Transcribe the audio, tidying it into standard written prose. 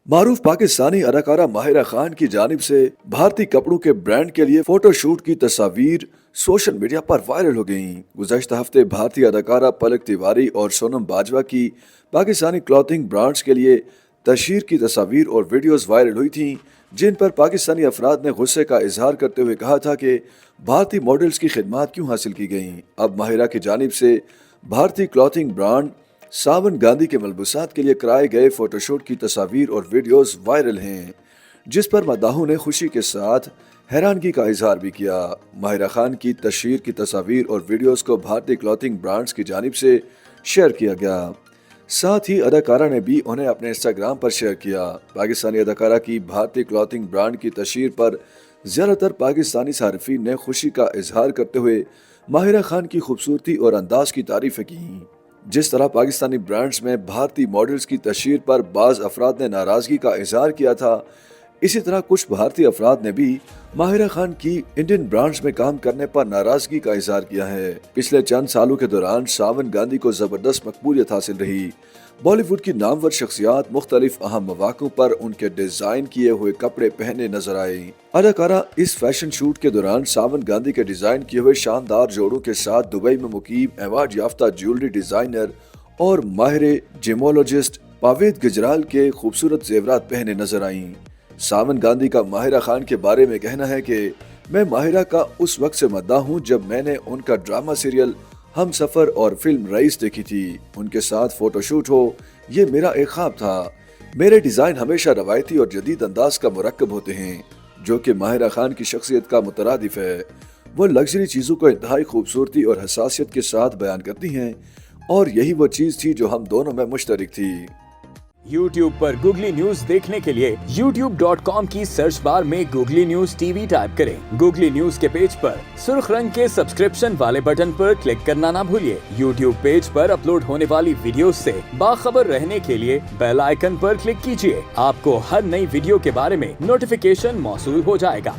मारूफ पाकिस्तानी अदाकारा माहिरा खान की जानिब से भारतीय कपड़ों के ब्रांड के लिए फोटो शूट की तस्वीर सोशल मीडिया पर वायरल हो गईं। गुज़श्ता हफ्ते भारतीय अदाकारा पलक तिवारी और सोनम बाजवा की पाकिस्तानी क्लॉथिंग ब्रांड्स के लिए तशहीर की तस्वीर और वीडियोस वायरल हुई थीं, जिन पर पाकिस्तानी अफराद ने गुस्से का इजहार करते हुए कहा था कि भारतीय मॉडल्स की खिदमात क्यों हासिल की गईं। अब माहिरा की जानिब से भारतीय क्लॉथिंग ब्रांड सावन गांधी के मलबूसात के लिए कराए गए फोटोशूट की तस्वीर और वीडियोस वायरल हैं, जिस पर मदाहों ने खुशी के साथ हैरानगी का इजहार भी किया। माहिरा खान की तशहीर की तस्वीर और वीडियोस को भारतीय क्लॉथिंग ब्रांड्स की जानिब से शेयर किया गया। साथ ही अदाकारा ने भी उन्हें अपने इंस्टाग्राम पर शेयर किया। पाकिस्तानी अदाकारा की भारतीय क्लॉथिंग ब्रांड की तशहीर पर ज़्यादातर पाकिस्तानी सारिफीन ने खुशी का इजहार करते हुए माहिरा खान की खूबसूरती और अंदाज की तारीफ़ें की। जिस तरह पाकिस्तानी ब्रांड्स में भारतीय मॉडल्स की तशहीर पर बाज़ अफराद ने नाराज़गी का इजहार किया था, इसी तरह कुछ भारतीय अफराद ने भी माहिरा खान की इंडियन ब्रांड्स में काम करने पर नाराज़गी का इजहार किया है। पिछले चंद सालों के दौरान सावन गांधी को ज़बरदस्त मकबूलियत हासिल रही। बॉलीवुड की नामवर शख्सियात मुख्तलिफ अहम मौक़ों पर उनके डिज़ाइन किए हुए कपड़े पहने नजर आए। अदाकारा इस फैशन शूट के दौरान सावन गांधी के डिज़ाइन किए हुए शानदार जोड़ों के साथ दुबई में मुकीम अवार्ड याफ्ता ज्वेलरी डिज़ाइनर और माहिर जेमोलॉजिस्ट पावेद गुजराल के खूबसूरत जेवरात पहने नजर आईं। सावन गांधी का माहिरा खान के बारे में कहना है कि मैं माहिरा का उस वक्त से मद्दाह हूँ जब मैंने उनका ड्रामा सीरियल हम सफ़र और फिल्म रईस देखी थी। उनके साथ फोटोशूट हो, ये मेरा एक ख्वाब था। मेरे डिज़ाइन हमेशा रवायती और जदीद अंदाज का मुरक्कब होते हैं, जो कि माहिरा खान की शख्सियत का मुतरादिफ है। वो लग्जरी चीज़ों को इंतहाई खूबसूरती और हसासियत के साथ बयान करती हैं, और यही वो चीज़ थी जो हम दोनों में मुश्तरक थी। YouTube पर गूगली न्यूज देखने के लिए youtube.com की सर्च बार में गूगली न्यूज टीवी टाइप करें। गूगली न्यूज के पेज पर सुर्ख रंग के सब्सक्रिप्शन वाले बटन पर क्लिक करना ना भूलिए। YouTube पेज पर अपलोड होने वाली वीडियोस से बाखबर रहने के लिए बेल आइकन पर क्लिक कीजिए। आपको हर नई वीडियो के बारे में नोटिफिकेशन मौसूल हो जाएगा।